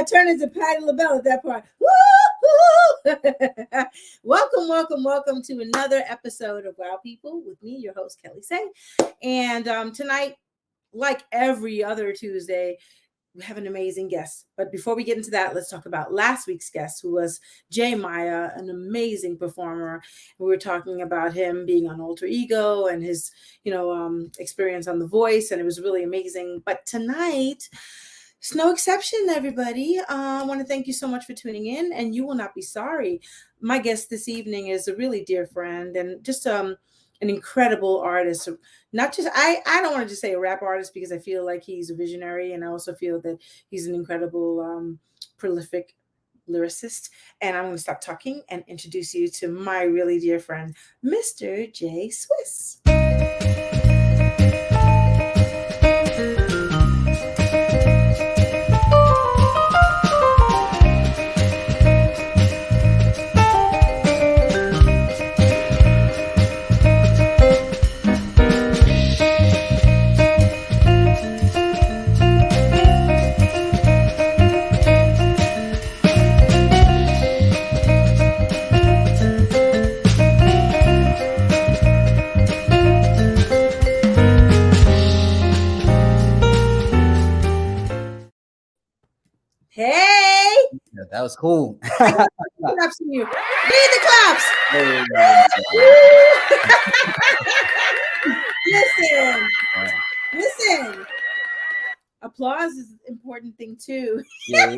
I turned into Patti LaBelle at that part. Woo-hoo! welcome to another episode of Wow People with me, your host, Kelli Sae. And tonight, like every other Tuesday, we have an amazing guest. But before we get into that, let's talk about last week's guest, who was J. Maya, an amazing performer. We were talking about him being on Alter Ego and his, experience on The Voice, and it was really amazing. But tonight, it's no exception, everybody. I want to thank you so much for tuning in, and you will not be sorry. My guest this evening is a really dear friend and just an incredible artist. Not just I don't want to just say a rap artist because I feel like he's a visionary, and I also feel that he's an incredible prolific lyricist. And I'm going to stop talking and introduce you to my really dear friend, Mr. Jswiss. Hey! Yeah, that was cool. Claps from you. Need the claps. Hey. Listen. Applause is an important thing too. Yeah.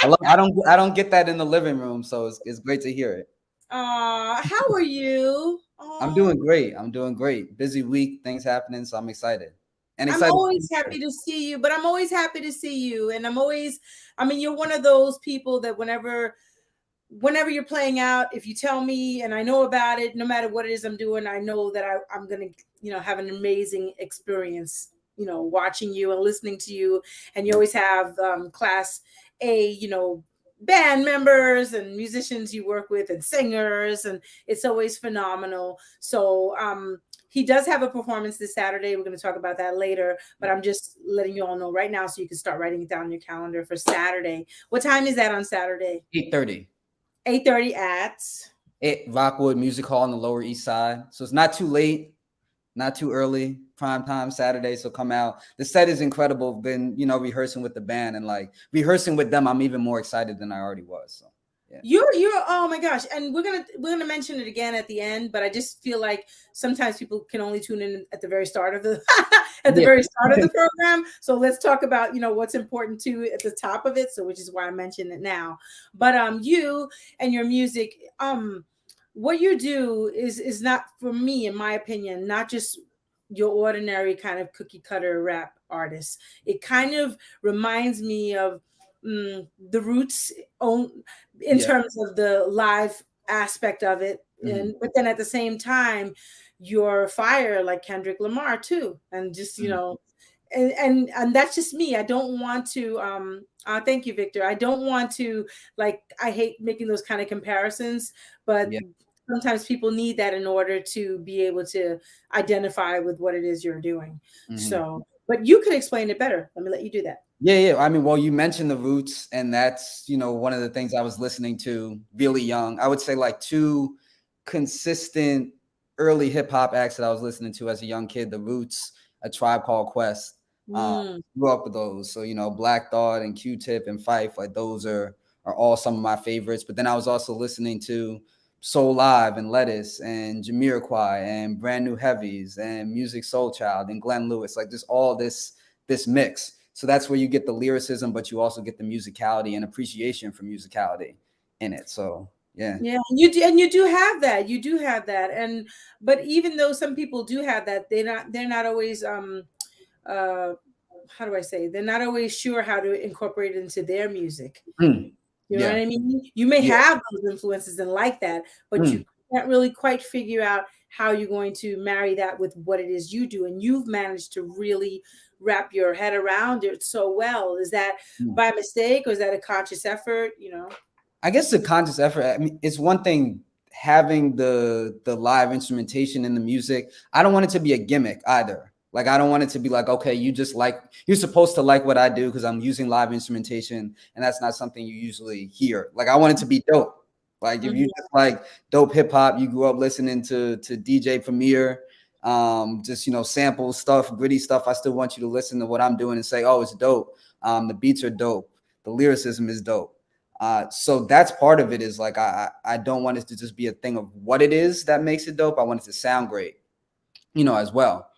I don't get that in the living room, so it's great to hear it. How are you? I'm doing great. Busy week, things happening, so I'm excited. And I'm always happy to see you, but I'm always happy to see you. And you're one of those people that whenever you're playing out, if you tell me and I know about it, no matter what it is I'm doing, I know that I'm going to, have an amazing experience, watching you and listening to you. And you always have class A, band members and musicians you work with and singers, and it's always phenomenal. So, he does have a performance this Saturday. We're going to talk about that later, but I'm just letting you all know right now so you can start writing it down on your calendar for Saturday. What time is that on Saturday? 8:30. 8:30 at Rockwood Music Hall on the Lower East Side. So it's not too late, not too early. Prime time Saturday, so come out. The set is incredible. Been, rehearsing with the band, and like rehearsing with them, I'm even more excited than I already was. So. Yeah. You're oh my gosh, and we're gonna mention it again at the end, but I just feel like sometimes people can only tune in at the very start of the very start of the program. So let's talk about what's important too at the top of it. So which is why I mentioned it now. But you and your music, what you do is not, for me, in my opinion, not just your ordinary kind of cookie cutter rap artist. It kind of reminds me of the Roots in terms of the live aspect of it. But then at the same time, you're fire like Kendrick Lamar too. And just, and that's just me. I don't want to, thank you, Victor. I don't want to, I hate making those kind of comparisons, but sometimes people need that in order to be able to identify with what it is you're doing. So, but you could explain it better. Let me let you do that. Yeah. Well, you mentioned the Roots, and that's, one of the things I was listening to really young. I would say like two consistent early hip hop acts that I was listening to as a young kid, the Roots, A Tribe Called Quest. Grew up with those. So, Black Thought and Q-Tip and Phife, like those are all some of my favorites. But then I was also listening to Soul Live and Lettuce and Jamiroquai and Brand New Heavies and Music Soul Child and Glenn Lewis, like just all this mix. So that's where you get the lyricism, but you also get the musicality and appreciation for musicality in it. So yeah. You do have that. You do have that. But even though some people do have that, they're not always how do I say? They're not always sure how to incorporate it into their music. You know what I mean? You may have those influences and like that, but you can't really quite figure out how you're going to marry that with what it is you do. And you've managed to really wrap your head around it so well. Is that by mistake, or is that a conscious effort? I guess a conscious effort. I mean, it's one thing having the live instrumentation in the music. I don't want it to be a gimmick either. Like, I don't want it to be like, okay, you're supposed to like what I do because I'm using live instrumentation, and that's not something you usually hear. Like, I want it to be dope. Like, if you just like dope hip hop, you grew up listening to DJ Premier, just, sample stuff, gritty stuff, I still want you to listen to what I'm doing and say, oh, it's dope. The beats are dope. The lyricism is dope. So that's part of it, is like, I don't want it to just be a thing of what it is that makes it dope. I want it to sound great, as well.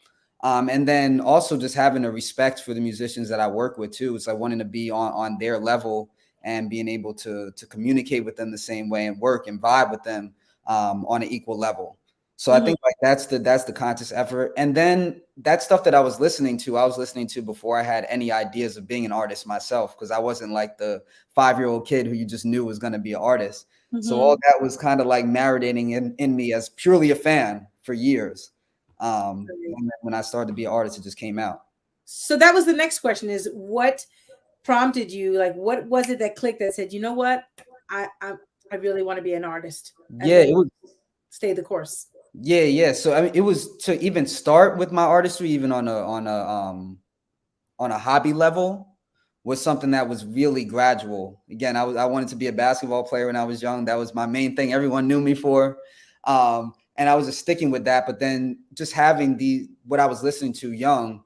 And then also just having a respect for the musicians that I work with too. It's like wanting to be on their level and being able to communicate with them the same way and work and vibe with them on an equal level. So I think like that's the conscious effort. And then that stuff that I was listening to before I had any ideas of being an artist myself, because I wasn't like the 5-year-old kid who you just knew was going to be an artist. So all that was kind of like marinating in me as purely a fan for years. And then when I started to be an artist, it just came out. So that was the next question, is what prompted you? Like, what was it that clicked that said, you know what, I really want to be an artist? Yeah, it was stay the course. Yeah. So I mean, it was to even start with my artistry, even on a hobby level, was something that was really gradual. Again, I wanted to be a basketball player when I was young. That was my main thing. Everyone knew me for. And I was just sticking with that. But then just having what I was listening to young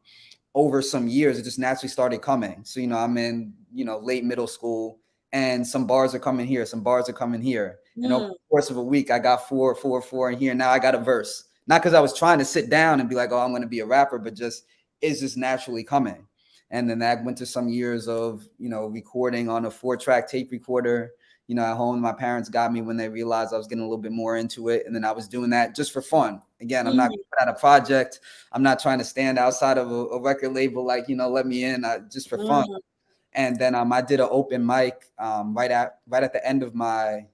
over some years, it just naturally started coming. So, I'm in, late middle school, and some bars are coming here, some bars are coming here. And over the course of a week, I got 4 in here. Now I got a verse. Not because I was trying to sit down and be like, oh, I'm going to be a rapper, but it's just naturally coming. And then that went to some years of, recording on a 4-track tape recorder. At home, my parents got me when they realized I was getting a little bit more into it. And then I was doing that just for fun. Again, I'm not putting out a project. I'm not trying to stand outside of a record label, like, let me in, just for fun. And then I did an open mic right at the end of my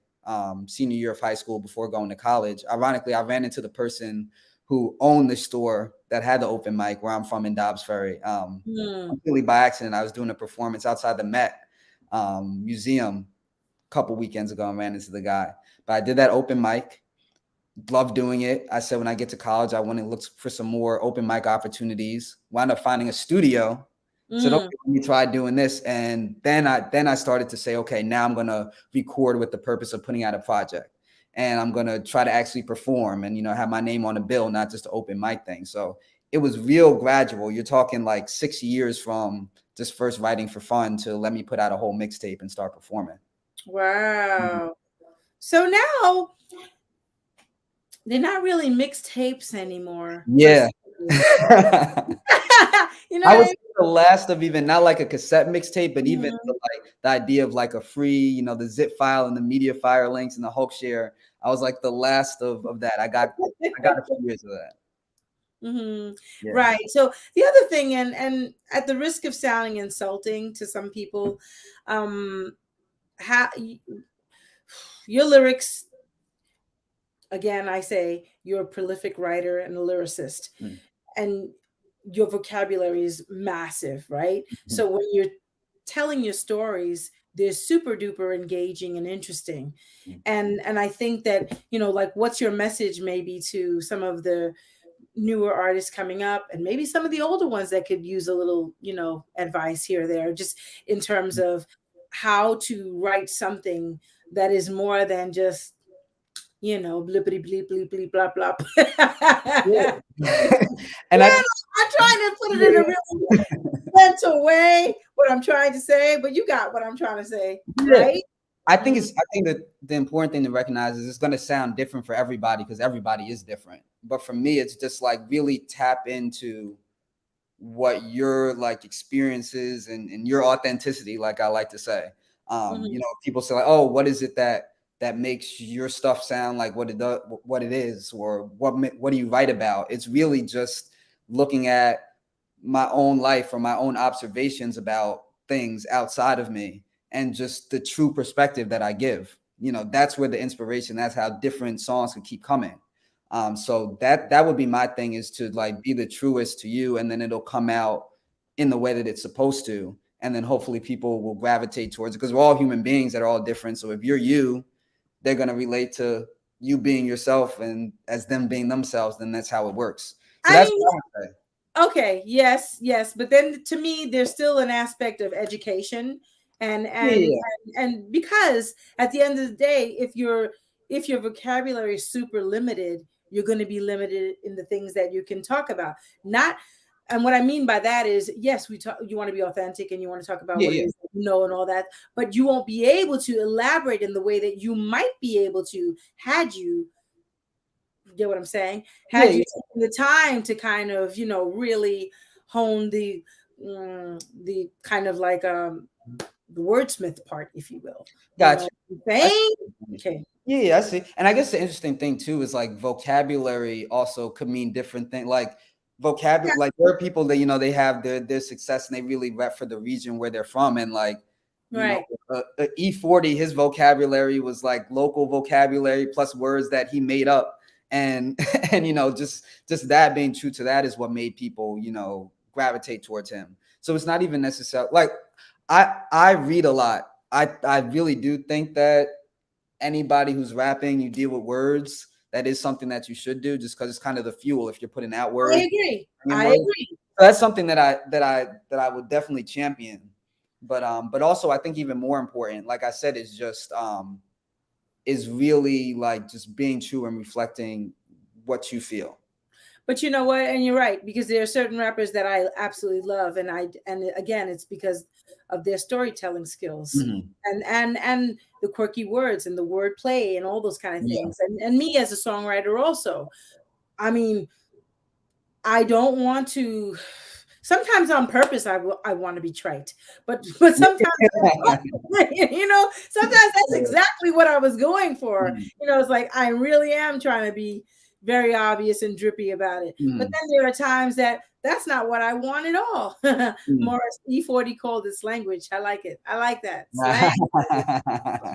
senior year of high school before going to college. Ironically, I ran into the person who owned the store that had the open mic where I'm from in Dobbs Ferry. Completely by accident. I was doing a performance outside the Met Museum couple weekends ago and ran into the guy. But I did that open mic, loved doing it. I said when I get to college, I want to look for some more open mic opportunities. Wound up finding a studio. So okay, let me try doing this. And then I started to say, okay, now I'm gonna record with the purpose of putting out a project. And I'm gonna try to actually perform and have my name on a bill, not just an open mic thing. So it was real gradual. You're talking like 6 years from just first writing for fun to let me put out a whole mixtape and start performing. Wow. So now they're not really mixtapes anymore. Yeah. I was the last of even not like a cassette mixtape, but even the idea of like a free, the zip file and the media fire links and the Hulk share. I was like the last of that. I got a few years of that. Yeah. Right. So the other thing, and at the risk of sounding insulting to some people, your lyrics, again, I say you're a prolific writer and a lyricist, and your vocabulary is massive, right? So when you're telling your stories, they're super duper engaging and interesting. And I think that, like, what's your message maybe to some of the newer artists coming up, and maybe some of the older ones that could use a little, advice here or there, just in terms of how to write something that is more than just, blippity bleep bleep bleep blah blah. And I'm trying to put it in a really gentle way, what I'm trying to say, but you got what I'm trying to say, right? I think that the important thing to recognize is it's going to sound different for everybody because everybody is different. But for me, it's just like really tap into what your like experiences and your authenticity, like I like to say. People say like, oh, what is it that makes your stuff sound like what it is, or what do you write about? It's really just looking at my own life or my own observations about things outside of me and just the true perspective that I give. That's where the inspiration, that's how different songs can keep coming. So that would be my thing, is to like be the truest to you, and then it'll come out in the way that it's supposed to. And then hopefully people will gravitate towards it, because we're all human beings that are all different. So if you're you, they're going to relate to you being yourself, and as them being themselves, then that's how it works. So that's what I would say. Okay, yes, but then to me, there's still an aspect of education, and and Yeah, and because at the end of the day, if your vocabulary is super limited, you're going to be limited in the things that you can talk about. Not, and what I mean by that is, yes, we talk. You want to be authentic and you want to talk about yeah, what it yeah, is that you know and all that, but you won't be able to elaborate in the way that you might be able to had you get what I'm saying? yeah, Had you yeah. taken the time to kind of, really hone the kind of like the wordsmith part, if you will. You know Gotcha. what I'm I saying? see. Okay. Yeah, yeah, I see. And I guess the interesting thing too is like vocabulary also could mean different things. Like Yeah, vocabulary, like there are people that they have their success and they really rep for the region where they're from, and like right. E40, his vocabulary was like local vocabulary plus words that he made up, and and just that being true to that is what made people gravitate towards him. So it's not even necessary. Like I read a lot. I really do think that anybody who's rapping, you deal with words. That is something that you should do, just because it's kind of the fuel. If you're putting out I words, agree. and I words, agree. so that's something that I would definitely champion. But also I think even more important, like I said, is really like just being true and reflecting what you feel. But you know what? And you're right, because there are certain rappers that I absolutely love, and again, it's because of their storytelling skills Mhm. and the quirky words and the wordplay and all those kind of Yeah. things. And me as a songwriter also. I mean, I don't want to. Sometimes on purpose, I want to be trite, but sometimes, sometimes that's exactly what I was going for. Mhm. It's like I really am trying to be very obvious and drippy about it. But Mhm. then there are times that that's not what I want at all. Mhm. Morris E40 called this language. I like it. I like that slang.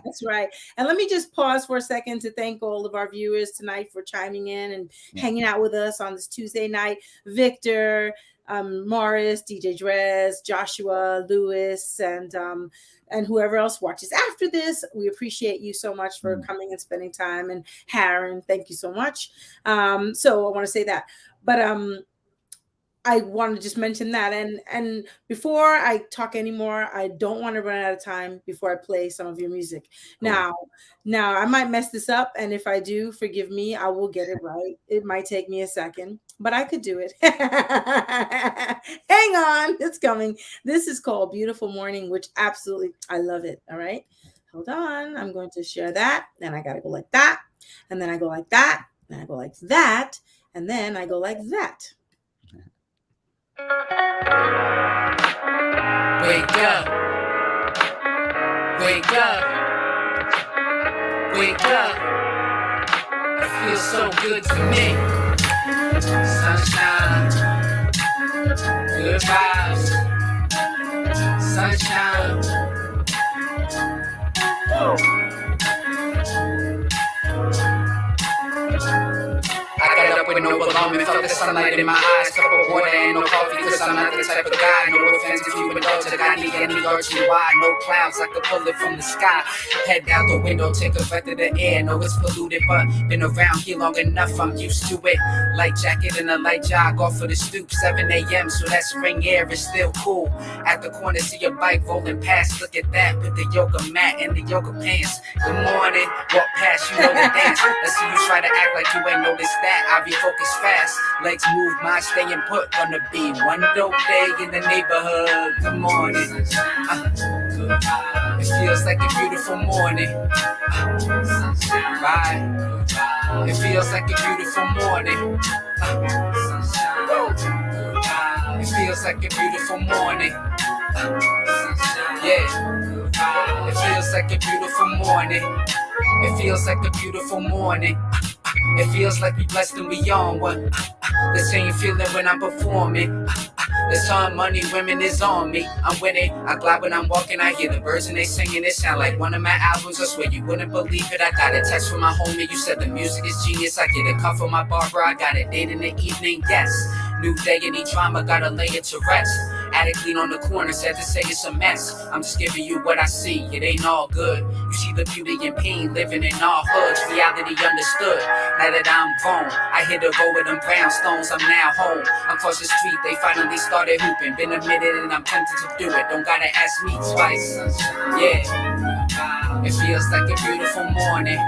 That's right. And let me just pause for a second to thank all of our viewers tonight for chiming in and Yeah. hanging out with us on this Tuesday night. Victor, Morris, DJ Drez, Joshua, Lewis, and whoever else watches after this. We appreciate you so much for Mhm. coming and spending time. And Harron, thank you so much. So I want to say that. But I want to just mention that, and before I talk anymore, I don't want to run out of time before I play some of your music. Cool. Now I might mess this up, and if I do, forgive me. I will get it right. It might take me a second, but I could do it. Hang on, it's coming. This is called "Beautiful Morning," which absolutely I love it. All right, hold on. I'm going to share that. Then I gotta go like that, and then I go like that, and I go like that, and then I go like that. Wake up, wake up, wake up. It feels so good to me. Sunshine, good vibes. Sunshine. I got up with no alarm and felt the sunlight in my eyes. Cup of water and no coffee, cause I'm not the type of guy. No offense if you indulge, I got any arching wide. No clouds, I could pull it from the sky. Head out the window, take effect of the air. No, it's polluted, but been around here long enough, I'm used to it. Light jacket and a light jog off of the stoop, 7 a.m. So that spring air is still cool. At the corner, see your bike rolling past. Look at that, with the yoga mat and the yoga pants. Good morning, walk past, you know the dance. Let's see you try to act like you ain't noticed that. I be focused fast, legs move, mind staying put. Gonna be one dope day in the neighborhood. Good morning. It feels like a beautiful morning. Right. It feels like a beautiful morning. It feels like a beautiful morning. Yeah. It feels like a beautiful morning. It feels like a beautiful morning. It feels like we blessed and we on one. The same feeling when I'm performing. The sun, money, women is on me. I'm winning. I glide when I'm walking. I hear the birds and they singing. It sound like one of my albums. I swear you wouldn't believe it. I got a text from my homie. You said the music is genius. I get a call from my barber. I got a date in the evening. Yes. New day, any drama, gotta lay it to rest. Attic clean on the corner, said to say it's a mess. I'm just giving you what I see, it ain't all good. You see the beauty in pain, living in all hoods, reality understood. Now that I'm grown, I hit a go with them brownstones, I'm now home. Across the street, they finally started hooping. Been a minute and I'm tempted to do it, don't gotta ask me twice. Yeah, it feels like a beautiful morning.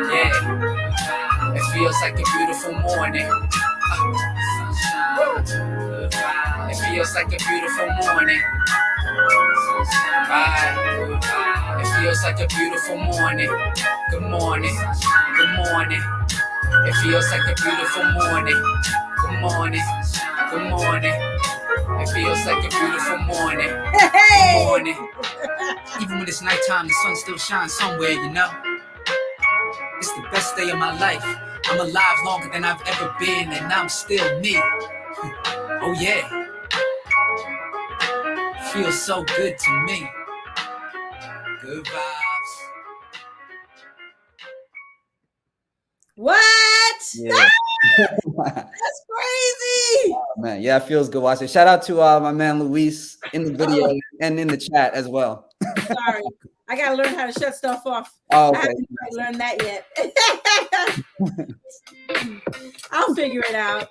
Yeah, it feels like a beautiful morning. It feels like a beautiful morning. It feels like a beautiful morning. Good morning. Good morning. It feels like a beautiful morning. Good morning. Good morning. It feels like a beautiful morning. Good morning. Even when it's nighttime, the sun still shines somewhere, you know. It's the best day of my life. I'm alive longer than I've ever been, and I'm still me. Oh yeah. Feels so good to me. Good vibes. What? Yeah. That's crazy. Oh, man, yeah, it feels good watching. Shout out to my man Luis in the video and in the chat as well. Sorry, I gotta learn how to shut stuff off. Oh, okay. I haven't quite learned that yet. I'll figure it out.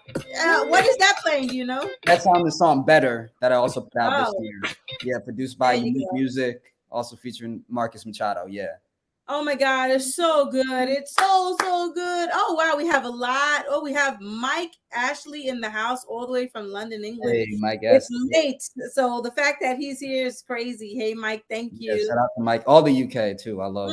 What is that playing? Do you know? That's on the song "Better" that I also put out this Oh. year. Yeah, produced by There you Unique go. Music, also featuring Marcus Machado. Yeah. Oh my God, it's so good. It's so good. Oh wow, we have a lot. Oh, we have Mike Ashley in the house all the way from London, England. Hey, Mike. It's late. So the fact that he's here is crazy. Hey Mike, thank you. Yeah, shout out to Mike. All the UK too. I love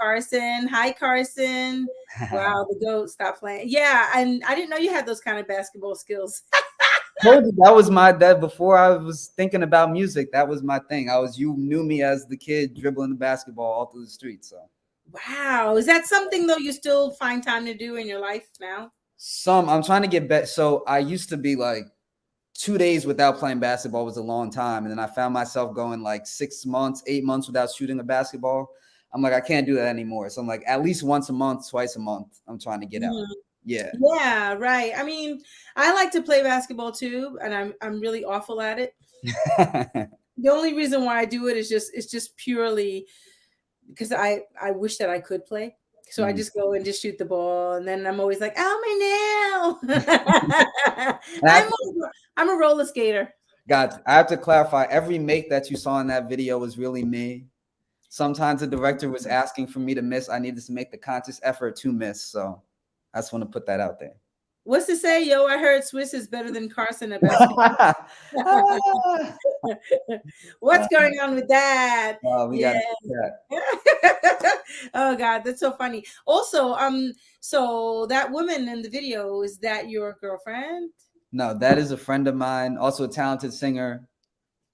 Carson. Hi Carson. Wow, the goat. Stop playing. Yeah, and I didn't know you had those kind of basketball skills. Told you that was my dad before I was thinking about music. That was my thing. You knew me as the kid dribbling the basketball all through the streets. So wow, is that something though you still find time to do in your life now? I'm trying to get back. So I used to be like 2 days without playing basketball was a long time, and then I found myself going like 6 months, 8 months without shooting a basketball. I'm like, I can't do that anymore. So I'm like, at least once a month, twice a month, I'm trying to get out. Yeah. Yeah, right. I mean, I like to play basketball too, and I'm really awful at it. The only reason why I do it is just purely because I wish that I could play. So I just go and just shoot the ball, and then I'm always like, oh my nail. I'm a roller skater. I have to clarify, every make that you saw in that video was really me. Sometimes the director was asking for me to miss. I needed to make the conscious effort to miss. So I just want to put that out there. What's to say, yo? I heard Swiss is better than Carson at basketball. What's going on with that? We got that. Oh God, that's so funny. Also, so that woman in the video, is that your girlfriend? No, that is a friend of mine, also a talented singer,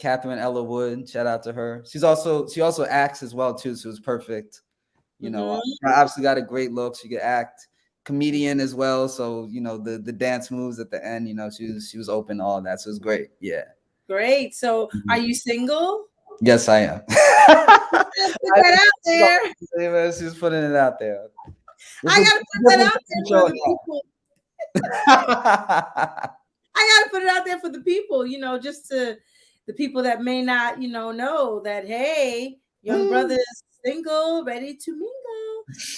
Catherine Ella Wood. Shout out to her. She also acts as well too, so it was perfect. You know, obviously got a great look. She could act. Comedian as well, so you know the dance moves at the end. You know, she was open to all that, so it was great. Yeah, great. So, are you single? Yes, I am. Put that out there. She's putting it out there. I gotta put that out there for the people. I gotta put it out there for the people. You know, just to the people that may not, know that hey, young brother's single, ready to mingle.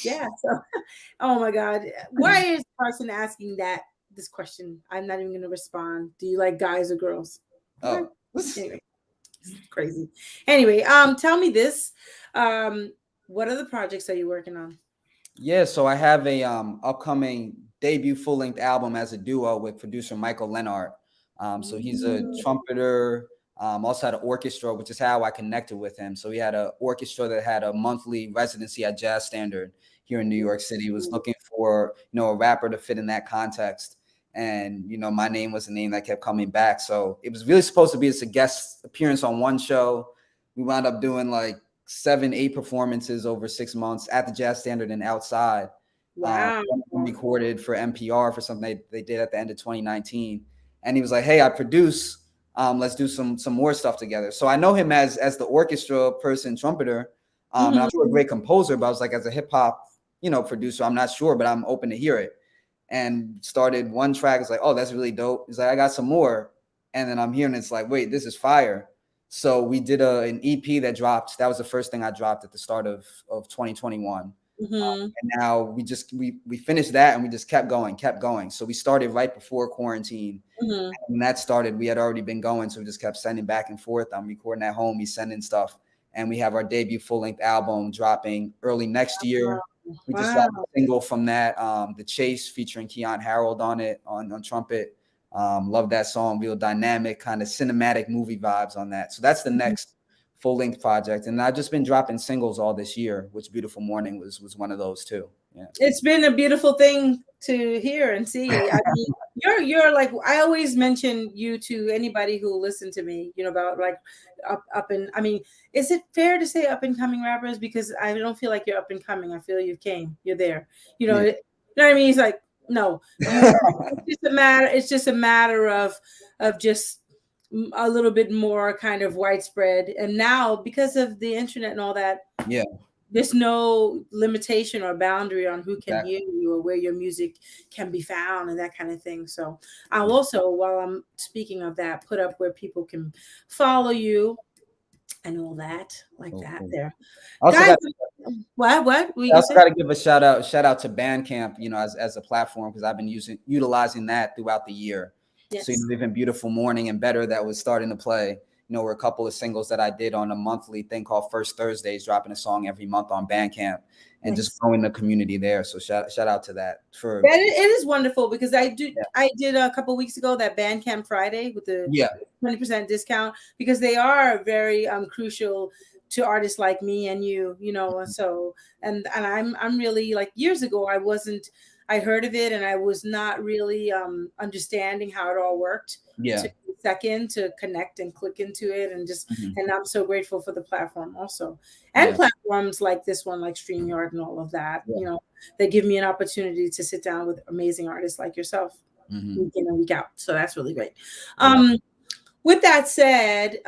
Yeah. So, oh my God, why is Carson asking this question? I'm not even going to respond. Do you like guys or girls? Oh, anyway, crazy. Anyway, tell me this. What other projects are you working on? Yeah, so I have a upcoming debut full-length album as a duo with producer Michael Leonhart. So he's a trumpeter. Also had an orchestra, which is how I connected with him. So he had an orchestra that had a monthly residency at Jazz Standard here in New York City. He was looking for, a rapper to fit in that context. And, my name was the name that kept coming back. So it was really supposed to be as a guest appearance on one show. We wound up doing like 7-8 performances over 6 months at the Jazz Standard and outside. Wow. Recorded for NPR for something they did at the end of 2019. And he was like, hey, I produce. Let's do some more stuff together. So I know him as the orchestra person, trumpeter, and I'm sure a great composer, but I was like, as a hip hop, producer, I'm not sure, but I'm open to hear it. And started one track. It's like, oh, that's really dope. He's like, I got some more. and then I'm hearing it's like, wait, this is fire. So we did an EP that dropped. That was the first thing I dropped at the start of 2021. And now we finished that and we just kept going. So we started right before quarantine. And when that started, we had already been going. So we just kept sending back and forth. I'm recording at home, he's sending stuff. And we have our debut full-length album dropping early next year. We just dropped a single from that, The Chase, featuring Keyon Harroldm on it, on trumpet. Love that song, real dynamic, kind of cinematic movie vibes on that. So that's the next full-length project. And I've just been dropping singles all this year, which Beautiful Morning was one of those too. Yeah. It's been a beautiful thing to hear and see. I mean, you're like, I always mention you to anybody who listened to me, you know, about like up and, I mean, is it fair to say up and coming rappers? Because I don't feel like you're up and coming. I feel you're there, you know, you know what I mean? It's like, no, it's just a matter of just a little bit more kind of widespread. And now because of the internet and all that, there's no limitation or boundary on who can hear you or where your music can be found and that kind of thing. So I'll also, while I'm speaking of that, put up where people can follow you and all that, like that there. Also Guys, what? I also got to give a shout out to Bandcamp, you know, as a platform, because I've been utilizing that throughout the year. Yes. So, you know, even Beautiful Morning and Better that was starting to play, you know, were a couple of singles that I did on a monthly thing called First Thursdays, dropping a song every month on Bandcamp and just growing the community there. So shout out to that. It is wonderful because I did a couple of weeks ago that Bandcamp Friday with the 20% discount, because they are very crucial to artists like me and you know. So and I'm really, like, years ago I heard of it and I was not really understanding how it all worked. To second to connect and click into it and just and I'm so grateful for the platform also, and platforms like this one, like StreamYard and all of that. You know, they give me an opportunity to sit down with amazing artists like yourself week in and week out. So that's really great. With that said,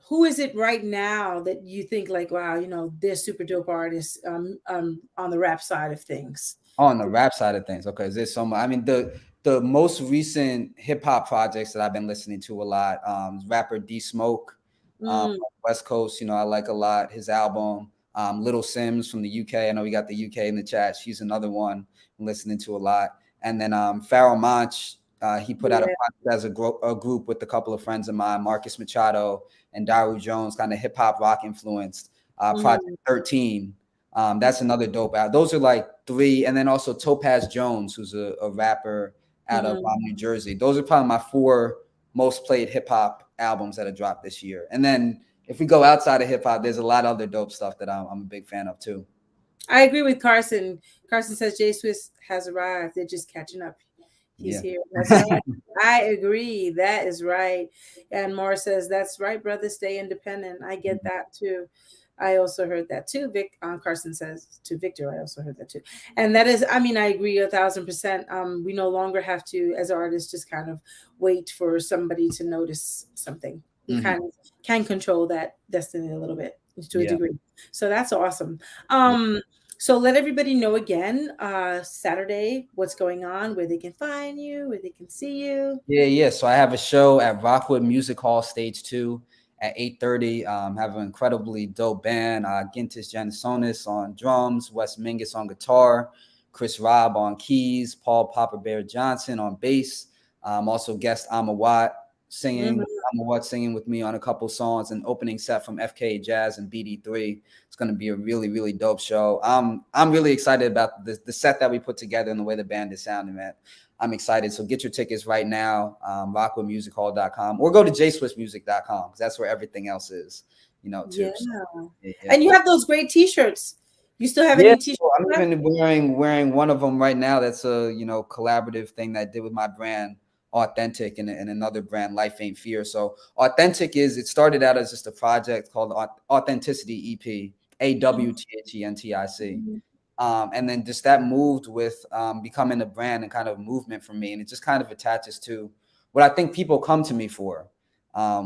who is it right now that you think like, wow, you know, they're super dope artists on the rap side of things? On the rap side of things, okay. There's so much. I mean, the most recent hip hop projects that I've been listening to a lot, rapper D Smoke, West Coast. You know, I like a lot his album. Little Sims from the UK. I know we got the UK in the chat. She's another one I'm listening to a lot. And then Pharoah Monch, he put out a project as a group with a couple of friends of mine, Marcus Machado and Daru Jones, kind of hip hop rock influenced. Project 13. That's another dope album. Those are like three. And then also Topaz Jones, who's a rapper out of New Jersey. Those are probably my 4 most played hip hop albums that have dropped this year. And then if we go outside of hip hop, there's a lot of other dope stuff that I'm a big fan of too. I agree with Carson. Carson says Jswiss has arrived. They're just catching up. He's here. That's right. I agree. That is right. And Morris says, that's right, brother. Stay independent. I get that too. I also heard that too. Carson says to Victor, I also heard that too. And that is, I mean, I agree 1,000%. We no longer have to, as artists, just kind of wait for somebody to notice something. We kind of can control that destiny a little bit to a degree. So that's awesome. So let everybody know again, Saturday, what's going on, where they can find you, where they can see you. Yeah. So I have a show at Rockwood Music Hall, Stage 2 at 8:30. Have an incredibly dope band. Gintis Janisonis on drums, Wes Mingus on guitar, Chris Robb on keys, Paul Papa Bear Johnson on bass. Also guest Amawat singing. Amawat singing with me on a couple songs, and opening set from FK Jazz and BD3. It's going to be a really, really dope show. I'm really excited about the set that we put together and the way the band is sounding, man. I'm excited. So get your tickets right now, rockwoodmusichall.com, or go to jswissmusic.com, because that's where everything else is, you know, too. Yeah. And you have those great t-shirts. You still have any t-shirts? I'm even wearing one of them right now. That's a, you know, collaborative thing that I did with my brand, Authentic, and another brand, Life Ain't Fear. So Authentic it started out as just a project called Authenticity EP, AWTHENTIC. And then just that moved with becoming a brand and kind of movement for me. And it just kind of attaches to what I think people come to me for,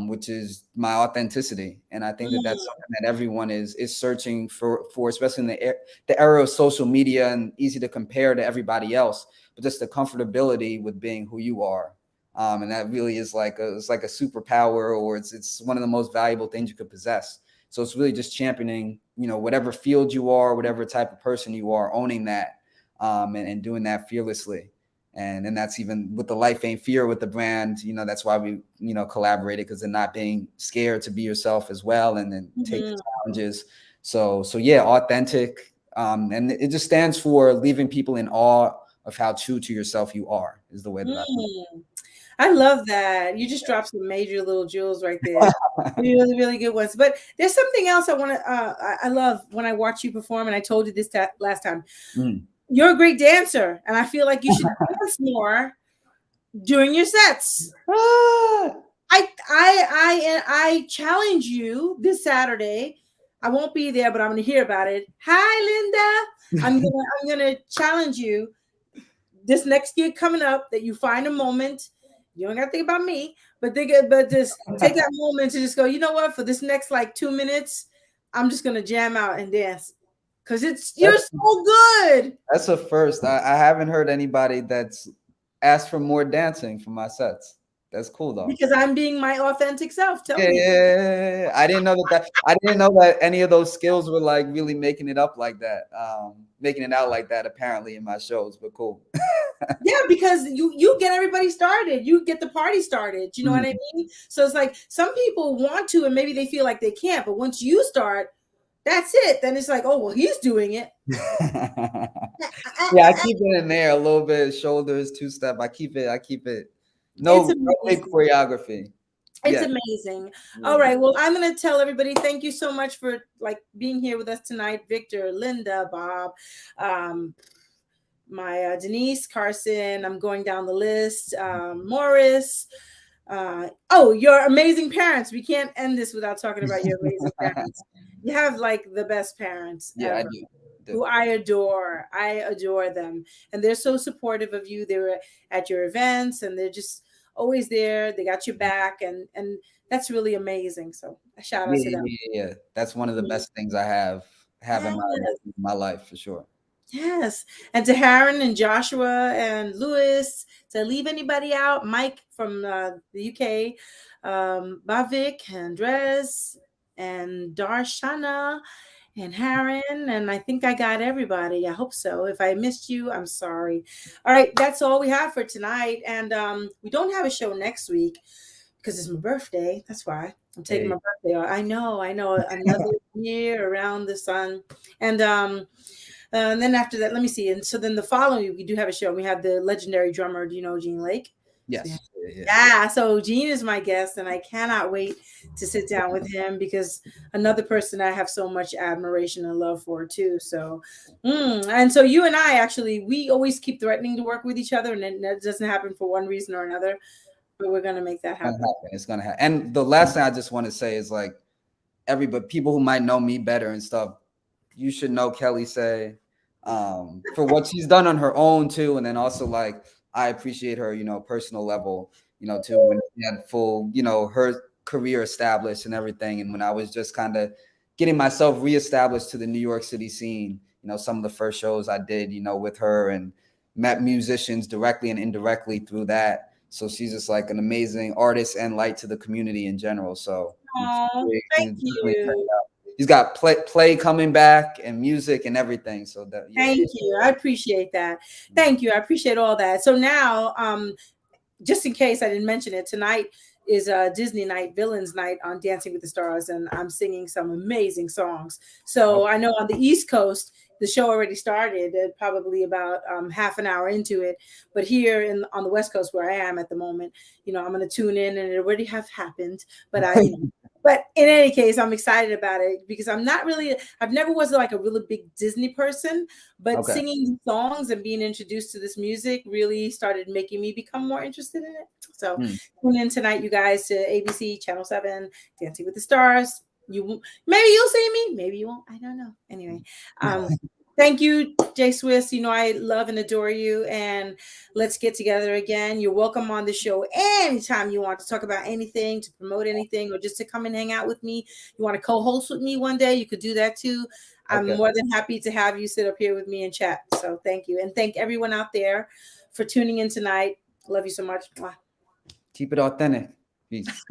which is my authenticity. And I think that's something that everyone is searching for, especially in the era of social media and easy to compare to everybody else, but just the comfortability with being who you are. And that really is it's like a superpower, or it's one of the most valuable things you could possess. So it's really just championing, whatever field you are, whatever type of person you are, owning that, and doing that fearlessly. And that's even with the Life Ain't Fear with the brand, that's why we, collaborated, because they're not being scared to be yourself as well, and then take the challenges. So yeah, authentic. And it just stands for leaving people in awe of how true to yourself you are, is the way that I love that. You just dropped some major little jewels right there. Really, really good ones. But there's something else I want to, I love when I watch you perform, and I told you this last time. You're a great dancer, and I feel like you should dance more during your sets. I challenge you this Saturday. I won't be there, but I'm going to hear about it. Hi, Linda. I'm gonna challenge you this next gig coming up that you find a moment. You don't got to think about me, but just take that moment to just go, you know what? For this next like 2 minutes, I'm just going to jam out and dance. Because you're so good. That's a first. I haven't heard anybody that's asked for more dancing for my sets. That's cool though. Because I'm being my authentic self. Tell me. Yeah. I didn't know that any of those skills were like really making it up like that. Making it out like that apparently in my shows, but cool. Yeah, because you get everybody started. You get the party started. You know what I mean? So it's like some people want to, and maybe they feel like they can't. But once you start, that's it. Then it's like, oh, well, he's doing it. Yeah, I keep it in there a little bit. Shoulders, two-step. I keep it. No big choreography. It's amazing. All right. Well, I'm going to tell everybody, thank you so much for being here with us tonight. Victor, Linda, Bob, my Denise, Carson. I'm going down the list. Morris. Your amazing parents. We can't end this without talking about your amazing parents. You have the best parents. Yeah, ever, I do. Who I adore. I adore them. And they're so supportive of you. They were at your events, and they're just always there. They got your back, and that's really amazing. So a shout out to them. Yeah. That's one of the best things I have in my life for sure. Yes. And to Harron and Joshua and Lewis, to leave anybody out, Mike from the UK, Bavik, Andres, and Darshana, and Harron, and I think I got everybody. I hope so. If I missed you, I'm sorry. All right, that's all we have for tonight. And we don't have a show next week because it's my birthday. That's why I'm taking my birthday off. I know. Another year around the sun. And then after that, let me see. And so then the following week, we do have a show. We have the legendary drummer, do you know Gene Lake? Yes. Yeah. So Gene is my guest, and I cannot wait to sit down with him because another person I have so much admiration and love for too. So, and so you and I actually, we always keep threatening to work with each other, and then that doesn't happen for one reason or another. But we're gonna make that happen. It's gonna happen. And the last thing I just want to say is people who might know me better and stuff, you should know Kelli Sae for what she's done on her own too, and then also I appreciate her, personal level, too, when she had full, her career established and everything. And when I was just kind of getting myself reestablished to the New York City scene, some of the first shows I did, with her, and met musicians directly and indirectly through that. So she's just an amazing artist and light to the community in general. So thank you. He's got play coming back and music and everything. So thank you. I appreciate that. Thank you. I appreciate all that. So now, just in case I didn't mention it, tonight is Disney night, Villains night on Dancing with the Stars, and I'm singing some amazing songs. So I know on the East Coast, the show already started, probably about half an hour into it. But here on the West Coast, where I am at the moment, I'm going to tune in, and it already have happened. But But in any case, I'm excited about it because I've never was a really big Disney person, but singing songs and being introduced to this music really started making me become more interested in it. So tune in tonight, you guys, to ABC Channel 7, Dancing with the Stars. Maybe you'll see me, maybe you won't. I don't know. Anyway, thank you, Jswiss. I love and adore you, and let's get together again. You're welcome on the show anytime you want to talk about anything, to promote anything, or just to come and hang out with me. You want to co-host with me one day, you could do that too. I'm more than happy to have you sit up here with me and chat. So thank you. And thank everyone out there for tuning in tonight. Love you so much. Mwah. Keep it authentic. Peace.